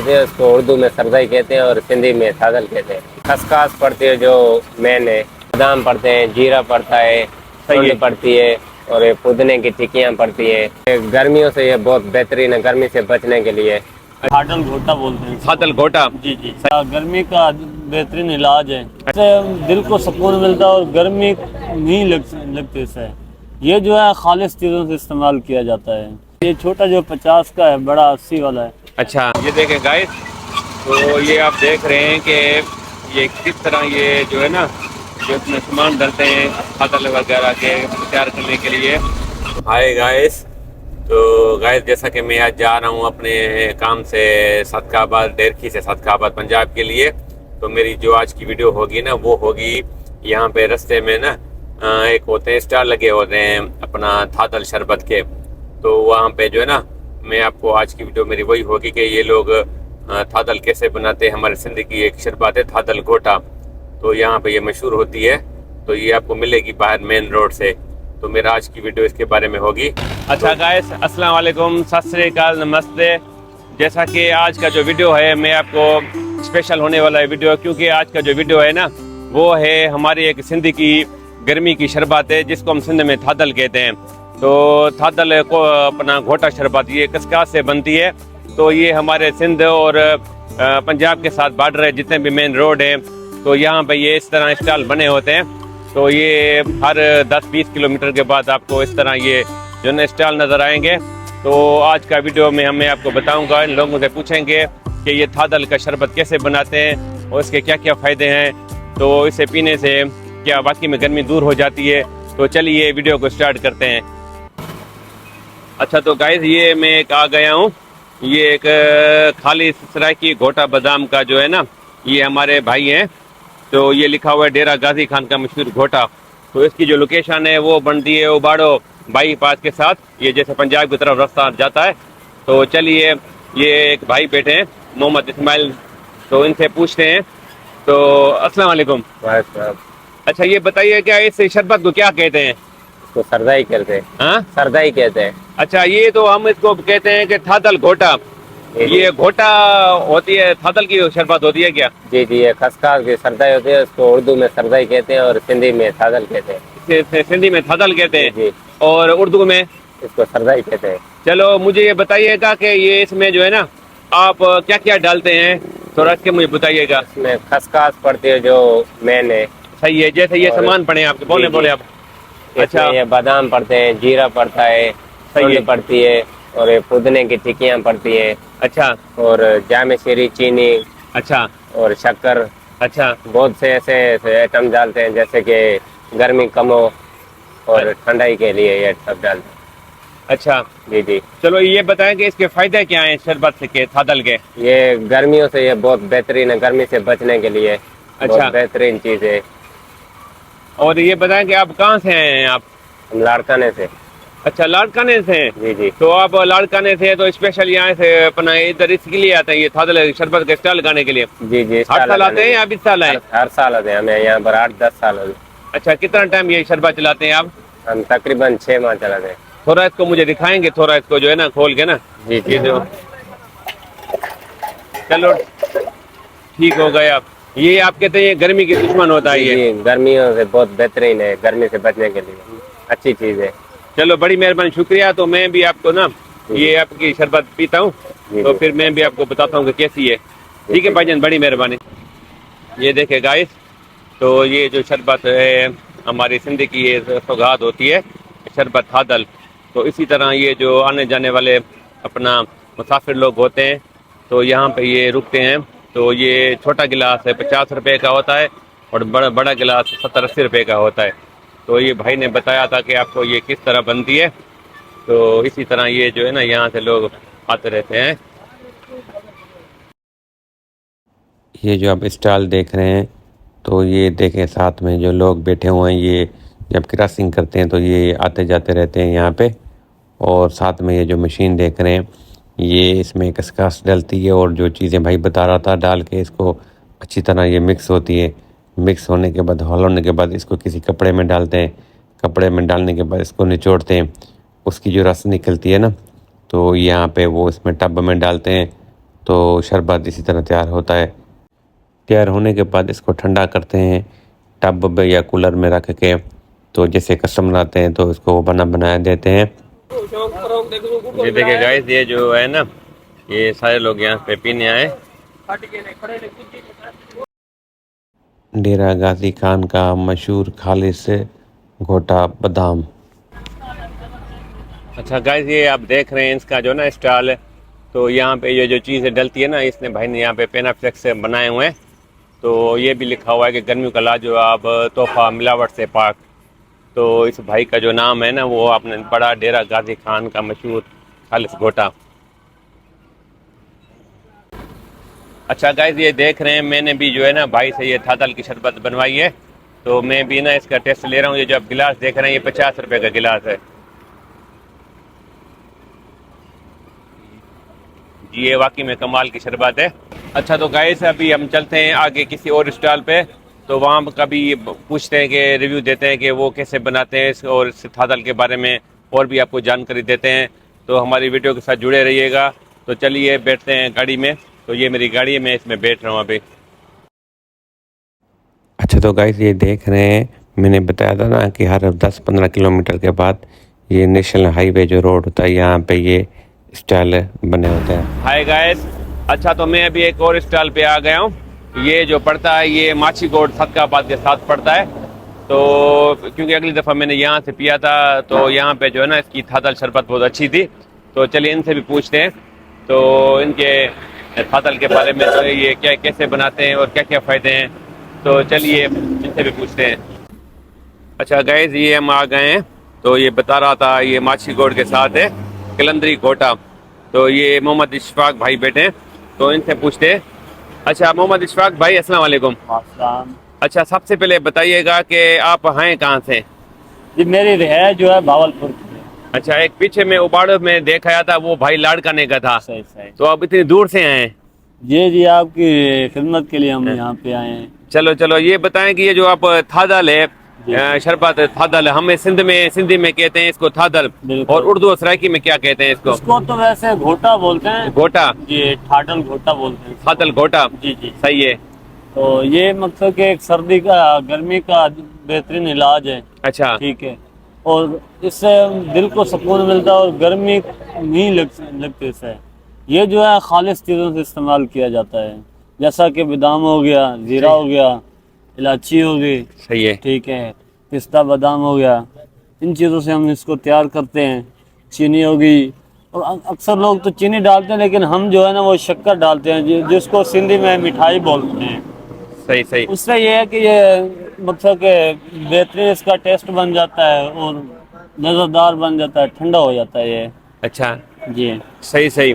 होती है उसको उर्दू में सरदाई कहते हैं और सिंधी में थादल कहते हैं। खसखस पड़ती है जो मेन है, बादाम पड़ते हैं, जीरा पड़ता है, सूंड पड़ती है और ये पुदीने की टिक्कियाँ पड़ती है। गर्मियों से ये बहुत बेहतरीन है, गर्मी से बचने के लिए। थादल घोटा बोलते हैं। थादल घोटा, जी जी, गर्मी का बेहतरीन इलाज है। इससे दिल को सुकून मिलता है और गर्मी नहीं लगती इससे। ये जो है खालिश चीज़ों से इस्तेमाल किया जाता है। ये छोटा जो 50 का है, बड़ा 80 वाला है। अच्छा, ये देखें गाइस, तो ये आप देख रहे हैं कि ये किस तरह ये जो है ना, जो इसमें सामान डालते हैं थादल वगैरह के तैयार करने के लिए। हाय गाइस, तो गाइस जैसा कि मैं आज जा रहा हूँ अपने काम से सदकाबाद, डेरखी से सदकाबाद पंजाब के लिए, तो मेरी जो आज की वीडियो होगी ना वो होगी यहाँ पे रास्ते में ना एक होते हैं स्टॉल लगे होते हैं अपना थादल शरबत के, तो वहाँ पे जो है ना मैं आपको आज की वीडियो मेरी वही होगी कि ये लोग थादल कैसे बनाते हैं। हमारे सिंध की एक शरबत है थादल घोटा, तो यहाँ पे ये मशहूर होती है, तो ये आपको मिलेगी बाहर मेन रोड से। तो मेरा आज की वीडियो इसके बारे में होगी। अच्छा गाइस, अस्सलाम वालेकुम, सत श्री अकाल, नमस्ते। जैसा कि आज का जो वीडियो है मैं आपको स्पेशल होने वाला है वीडियो, क्योंकि आज का जो वीडियो है ना वो है हमारी एक सिंध की गर्मी की शरबत है जिसको हम सिंध में थादल कहते हैं। तो थादल को अपना घोटा शरबत ये खसखस से बनती है। तो ये हमारे सिंध और पंजाब के साथ बॉर्डर है, जितने भी मेन रोड है, तो यहाँ पे ये इस तरह स्टॉल बने होते हैं। तो ये हर 10-20 किलोमीटर के बाद आपको इस तरह ये जो है स्टॉल नज़र आएंगे। तो आज का वीडियो में हमें आपको बताऊंगा, इन लोगों से पूछेंगे कि ये थादल का शरबत कैसे बनाते हैं और इसके क्या क्या फ़ायदे हैं, तो इसे पीने से क्या वाकई में गर्मी दूर हो जाती है। तो चलिए वीडियो को स्टार्ट करते हैं। अच्छा, तो गाइस ये मैं एक आ गया हूँ, ये एक खाली सरायकी घोटा बादाम का जो है ना, ये हमारे भाई हैं, तो ये लिखा हुआ है डेरा गाजी खान का मशहूर घोटा। तो इसकी जो लोकेशन है वो बनती है उबाड़ो बाईपास के साथ, ये जैसे पंजाब की तरफ रास्ता जाता है। तो चलिए, ये एक भाई बैठे हैं मोहम्मद इस्माइल, तो इनसे पूछते हैं। तो अस्सलाम वालेकुम। अच्छा, ये बताइए क्या इस शरबत को क्या कहते हैं? इसको सरदाई कहते हैं। हाँ, सरदाई कहते हैं। अच्छा, ये तो हम इसको कहते हैं कि थादल घोटा। ये घोटा होती है, थादल की शरबत होती है क्या? जी जी, ये खसखस की सरदाई होती है, उसको उर्दू में सरदाई कहते हैं और सिंधी में थादल कहते हैं। सिंधी में थादल कहते हैं जी, और उर्दू में इसको सरदाई कहते हैं। चलो, मुझे ये बताइएगा कि ये इसमें जो है ना आप क्या क्या डालते हैं, थोड़ा इसके मुझे बताइएगा। इसमें खसखस पड़ती है जो मेन है। सही है, जैसे ये सामान पड़े आपके, बोले आप। अच्छा, ये बादाम पड़ते हैं, जीरा पड़ता है, सूंड पड़ती है और ये पुदीने की टिक्कियाँ पड़ती है। अच्छा, और जामे शीरी, चीनी, अच्छा, और शक्कर। अच्छा, बहुत से ऐसे आइटम डालते हैं जैसे कि गर्मी कम हो और ठंडाई के लिए ये सब डालते हैं। अच्छा जी जी। चलो, ये बताएं कि इसके फायदे क्या हैं शरबत के, थादल के? ये गर्मियों से ये बहुत बेहतरीन है, गर्मी से बचने के लिए बहुत बेहतरीन चीज है। और ये बताएं कि आप कहाँ से हैं आप? हम लाड़काने से। अच्छा, लाड़काने से? जी जी। तो आप लाड़काने से तो स्पेशल यहाँ से अपना इधर इसके लिए आते हैं, ये थादल शरबत का स्टॉल लगाने के लिए? जी जी। हर साल आते हैं या 20 साल है? हर साल आते हैं, हमें यहाँ पर 8-10 साल हो गए। अच्छा, कितना टाइम ये शरबत चलाते हैं आप? हम तकरीबन 6 माह चलाते हैं। थोड़ा इसको मुझे दिखाएंगे, थोड़ा इसको जो है ना खोल के ना। जी जी। चलो ठीक हो गए। आप ये आप कहते हैं ये गर्मी की दुश्मन होता है? ये गर्मियों से बहुत बेहतरीन है, गर्मी से बचने के लिए अच्छी चीज है। चलो, बड़ी मेहरबानी, शुक्रिया। तो मैं भी आपको ना ये आपकी शरबत पीता हूँ, तो फिर मैं भी आपको बताता हूँ कि कैसी है। ठीक है भाईजान, बड़ी मेहरबानी। ये देखे गाइस, तो ये जो शरबत है हमारी सिंध की ये सौगात होती है, शरबत थादल। तो इसी तरह ये जो आने जाने वाले अपना मुसाफिर लोग होते हैं, तो यहाँ पे ये रुकते हैं। तो ये छोटा गिलास है 50 रुपए का होता है और बड़ा गिलास 70-80 रुपए का होता है। तो ये भाई ने बताया था कि आपको ये किस तरह बनती है। तो इसी तरह ये जो है ना यहाँ से लोग आते रहते हैं। ये जो आप स्टॉल देख रहे हैं, तो ये देखें साथ में जो लोग बैठे हुए हैं, ये जब क्रॉसिंग करते हैं तो ये आते जाते रहते हैं यहाँ पे। और साथ में ये जो मशीन देख रहे हैं, ये इसमें खसखस डलती है और जो चीज़ें भाई बता रहा था डाल के इसको अच्छी तरह ये मिक्स होती है। मिक्स होने के बाद, हॉल होने के बाद इसको किसी कपड़े में डालते हैं। कपड़े में डालने के बाद इसको निचोड़ते हैं, उसकी जो रस निकलती है ना, तो यहाँ पे वो इसमें टब में डालते हैं तो शरबत इसी तरह तैयार होता है। तैयार होने के बाद इसको ठंडा करते हैं टब में या कूलर में रख के। तो जैसे कस्टमर आते हैं तो इसको बना बनाया देते हैं। ये देखिए गाइस, ये जो है ना, ये सारे लोग यहाँ पे पीने आए। डेरा गाजी खान का मशहूर खालिस घोटा बादाम। अच्छा गाइस, ये आप देख रहे हैं इसका जो ना स्टॉल है। तो यहाँ पे ये जो चीज़ें डलती है ना, इसने भाई ने यहाँ पे पेनाफ्लेक्स से बनाए हुए हैं। तो ये भी लिखा हुआ है कि गर्मियों का लाजवाब तोहफा मिलावट से पाक। तो इस भाई का जो नाम है ना, वो आपने पढ़ा, डेरा गाजी खान का मशहूर खालिस घोटा। अच्छा गाइस, ये देख रहे हैं, मैंने भी जो है ना भाई से ये थादल की शरबत बनवाई है। तो मैं भी ना इसका टेस्ट ले रहा हूँ। ये जो आप गिलास देख रहे हैं, ये 50 रुपये का गिलास है जी। ये वाकई में कमाल की शरबत है। अच्छा तो गाइस, अभी हम चलते हैं आगे किसी और स्टॉल पे। तो वहाँ कभी पूछते हैं कि रिव्यू देते हैं कि वो कैसे बनाते हैं और इस थादल के बारे में और भी आपको जानकारी देते हैं। तो हमारी वीडियो के साथ जुड़े रहिएगा। तो चलिए बैठते हैं गाड़ी में। तो ये मेरी गाड़ी है, मैं इसमें बैठ रहा हूँ अभी। अच्छा तो गाइस, ये देख रहे हैं, मैंने बताया था ना कि हर 10-15 किलोमीटर के बाद ये नेशनल हाईवे जो रोड होता है, यहाँ पे ये स्टॉल बने होते हैं। हाय गाइस, अच्छा तो मैं अभी एक और स्टॉल पे आ गया हूँ। ये जो पड़ता है, ये माछीगोड सदकाबाद के साथ पड़ता है। तो क्योंकि अगली दफ़ा मैंने यहाँ से पिया था, तो यहाँ पे जो है ना इसकी थादल शरबत बहुत अच्छी थी। तो चलिए इनसे भी पूछते हैं तो इनके थादल के बारे में, तो ये क्या कैसे बनाते हैं और क्या क्या फ़ायदे हैं। तो चलिए इनसे भी पूछते हैं। अच्छा गाइस, ये हम आ गए हैं। तो ये बता रहा था, ये माछीगोड के साथ है कलंदरी घोटा। तो ये मोहम्मद इशफाक भाई बैठे हैं, तो इनसे पूछते हैं। अच्छा मोहम्मद इशफाक भाई, अस्सलाम वालेकुम। अच्छा, सबसे पहले बताइएगा कि आप हैं कहाँ से? जी मेरी रिहायश जो है भावलपुर की है। अच्छा, एक पीछे में उबाड़ो में देखा था, वो भाई लाड़काने का था। सही सही। तो आप इतनी दूर से आए हैं? जी आपकी खिदमत के लिए हम यहाँ पे आए हैं। चलो चलो, ये बताएं कि ये जो आप थादल है, शरबत थादल, हमें सिंधी में कहते हैं इसको थादल, और उर्दू और सराइकी में क्या कहते हैं इसको? इसको तो वैसे घोटा बोलते हैं। घोटा जी, ठाडल घोटा बोलते हैं। थादल घोटा, जी जी सही है। तो ये मतलब कि एक सर्दी का गर्मी का बेहतरीन इलाज है। अच्छा, ठीक है, और इससे दिल को सुकून मिलता है और गर्मी नहीं लगती इससे। ये जो है खालिस चीज़ों से इस्तेमाल किया जाता है, जैसा कि बादाम हो गया, जीरा हो गया, इलायची हो गई, सही है। ठीक है, पिस्ता बादाम हो गया। इन चीज़ों से हम इसको तैयार करते हैं। चीनी हो गई, और अक्सर लोग तो चीनी डालते हैं, लेकिन हम जो है ना वो शक्कर डालते हैं, जिसको सिंधी में मिठाई बोलते हैं। सही सही। उससे ये है कि ये मतलब कि बेहतरीन इसका टेस्ट बन जाता है और मज़ेदार बन जाता है, ठंडा हो जाता है ये। अच्छा जी सही सही।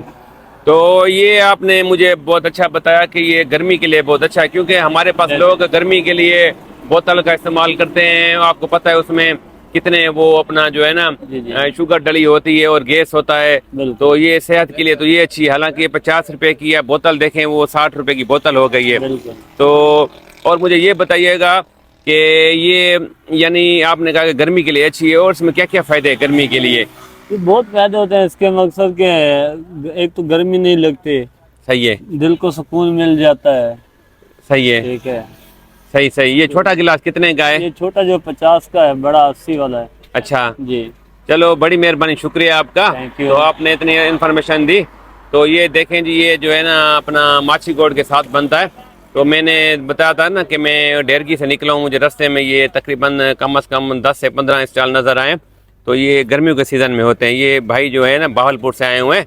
तो ये आपने मुझे बहुत अच्छा बताया कि ये गर्मी के लिए बहुत अच्छा है, क्योंकि हमारे पास लोग गर्मी के लिए बोतल का इस्तेमाल करते हैं। आपको पता है उसमें कितने वो अपना जो है ना शुगर डली होती है और गैस होता है। तो ये सेहत के लिए तो ये अच्छी है। हालांकि 50 रुपए की या बोतल देखें, वो 60 रुपए की बोतल हो गई है। तो और मुझे ये बताइएगा कि ये यानी आपने कहा कि गर्मी के लिए अच्छी है, और इसमें क्या क्या फायदे हैं गर्मी के लिए? ये बहुत फायदे होते हैं इसके। मकसद के एक तो गर्मी नहीं लगती, सही है, दिल को सुकून मिल जाता है। सही है, ठीक है, सही सही। ये छोटा गिलास कितने का है? ये छोटा जो 50 का है, बड़ा 80 वाला है। अच्छा जी, चलो, बड़ी मेहरबानी, शुक्रिया आपका। तो आपने इतनी इन्फॉर्मेशन दी। तो ये देखें जी, ये जो है ना अपना माछीगोड के साथ बनता है। तो मैंने बताया था ना कि मैं डेरगी से निकला हूँ, मुझे रास्ते में ये तकरीबन कम से कम 10 से 15 स्टॉल नज़र आए। तो ये गर्मियों के सीज़न में होते हैं। ये भाई जो है ना भावलपुर से आए हुए हैं।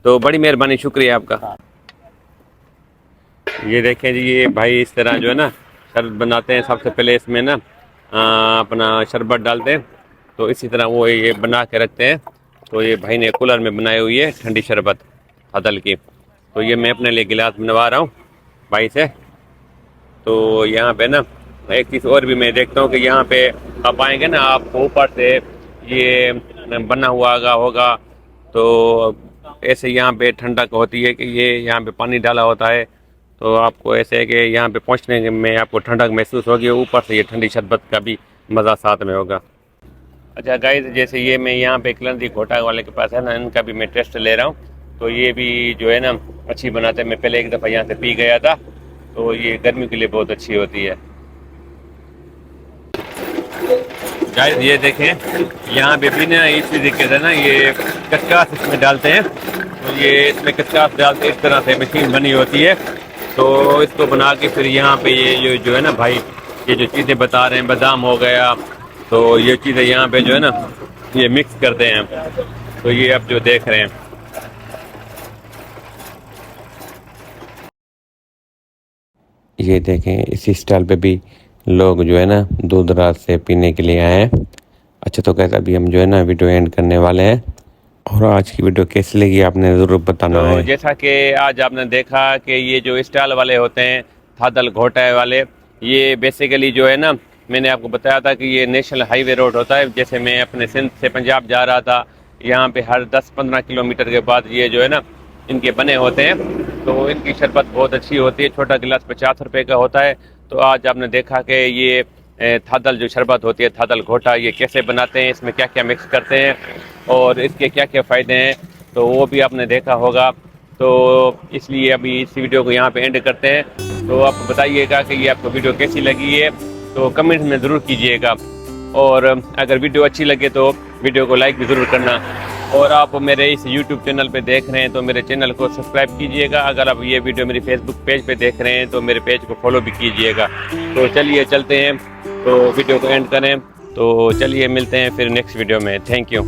तो बड़ी मेहरबानी, शुक्रिया आपका। ये देखें जी, ये भाई इस तरह जो है ना शरबत बनाते हैं। सबसे पहले इसमें ना अपना शरबत डालते हैं, तो इसी तरह वो ये बना के रखते हैं। तो ये भाई ने कूलर में बनाई हुई है ठंडी शरबत थादल की। तो ये मैं अपने लिए गिलास बनवा रहा हूँ भाई से। तो यहाँ पे ना एक चीज़ और भी मैं देखता हूँ कि यहाँ पे आप आएंगे ना, आपको ऊपर से ये बना हुआ होगा। तो ऐसे यहाँ पे ठंडक होती है कि ये यहाँ पे पानी डाला होता है। तो आपको ऐसे है कि यहाँ पे पहुँचने में आपको ठंडक महसूस होगी, ऊपर से ये ठंडी शरबत का भी मज़ा साथ में होगा। अच्छा गाइस, जैसे ये मैं यहाँ पे कलंदरी घोटा वाले के पास है ना, इनका भी मैं टेस्ट ले रहा हूँ। तो ये भी जो है ना अच्छी बनाते हैं। मैं पहले एक दफ़ा यहाँ से पी गया था, तो ये गर्मी के लिए बहुत अच्छी होती है। गाइस ये देखें, यहाँ पे भी ना इसी तरीके से ना ये कचकास इसमें डालते हैं। तो ये इसमें कचकास डालते इस तरह से मशीन बनी होती है। तो इसको बना के फिर यहाँ पे ये जो है ना भाई, ये जो चीज़ें बता रहे हैं, बादाम हो गया, तो ये चीज़ें यहाँ पे जो है ना ये मिक्स करते हैं। तो ये आप जो देख रहे हैं, ये देखें इसी स्टॉल पे भी लोग जो है ना दूर दराज से पीने के लिए आए हैं। अच्छा तो कहते अभी हम जो है ना वीडियो एंड करने वाले हैं, और आज की वीडियो कैसी लगी आपने ज़रूर बताना तो है। जैसा कि आज आपने देखा कि ये जो स्टॉल वाले होते हैं, थादल घोटा वाले, ये बेसिकली जो है ना, मैंने आपको बताया था कि ये नेशनल हाईवे रोड होता है। जैसे मैं अपने सिंध से पंजाब जा रहा था, यहाँ पे हर 10-15 किलोमीटर के बाद ये जो है ना इनके बने होते हैं। तो इनकी शरबत बहुत अच्छी होती है, छोटा गिलास 50 रुपये का होता है। तो आज आपने देखा कि ये थादल जो शरबत होती है, थादल घोटा, ये कैसे बनाते हैं, इसमें क्या क्या मिक्स करते हैं और इसके क्या क्या फ़ायदे हैं, तो वो भी आपने देखा होगा। तो इसलिए अभी इस वीडियो को यहाँ पे एंड करते हैं। तो आप बताइएगा कि ये आपको वीडियो कैसी लगी है, तो कमेंट में ज़रूर कीजिएगा। और अगर वीडियो अच्छी लगे तो वीडियो को लाइक भी ज़रूर करना। और आप मेरे इस YouTube चैनल पे देख रहे हैं तो मेरे चैनल को सब्सक्राइब कीजिएगा। अगर आप ये वीडियो मेरी फेसबुक पेज पे देख रहे हैं तो मेरे पेज को फॉलो भी कीजिएगा। तो चलिए चलते हैं, तो वीडियो को एंड करें। तो चलिए मिलते हैं फिर नेक्स्ट वीडियो में। Thank you.